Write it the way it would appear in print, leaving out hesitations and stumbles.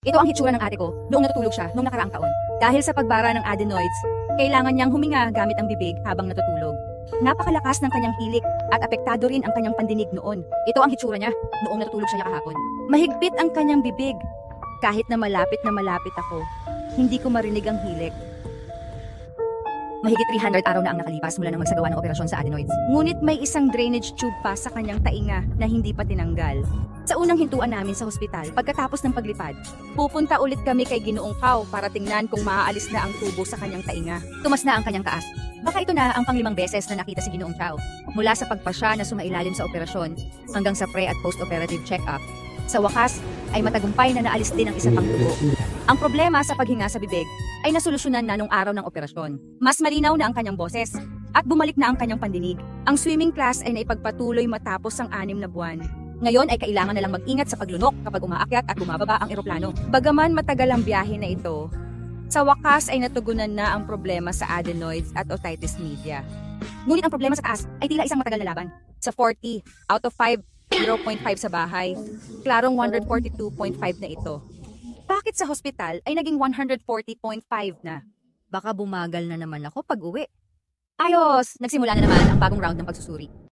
Ito ang hitsura ng ate ko noong natutulog siya noong nakaraang taon. Dahil sa pagbara ng adenoids, kailangan niyang huminga gamit ang bibig habang natutulog. Napakalakas ng kanyang hilik at apektado rin ang kanyang pandinig noon. Ito ang hitsura niya noong natutulog siya kahapon. Mahigpit ang kanyang bibig. Kahit na malapit ako, hindi ko marinig ang hilik. Mahigit 300 araw na ang nakalipas mula nang magsagawa ng operasyon sa adenoids. Ngunit may isang drainage tube pa sa kanyang tainga na hindi pa tinanggal. Sa unang hintuan namin sa hospital, pagkatapos ng paglipad, pupunta ulit kami kay Ginoong Pao para tingnan kung maaalis na ang tubo sa kanyang tainga. Tumas na ang kanyang taas. Baka ito na ang pang-5 beses na nakita si Ginoong Pao. Mula sa pagpasya na sumailalim sa operasyon hanggang sa pre- at post-operative check-up. Sa wakas, ay matagumpay na naalis din ang isa pang tubo. Ang problema sa paghinga sa bibig ay nasolusyonan na nung araw ng operasyon. Mas malinaw na ang kanyang boses at bumalik na ang kanyang pandinig. Ang swimming class ay naipagpatuloy matapos ang 6 na buwan. Ngayon ay kailangan na lang mag-ingat sa paglunok kapag umaakyat at bumababa ang eroplano. Bagaman matagal ang biyahe na ito, sa wakas ay natugunan na ang problema sa adenoids at otitis media. Ngunit ang problema sa taas ay tila isang matagal na laban. Sa 40 out of 5, 0.5 sa bahay, klarong 142.5 na ito. Bakit sa hospital ay naging 140.5 na? Baka bumagal na naman ako pag uwi. Ayos! Nagsimula na naman ang bagong round ng pagsusuri.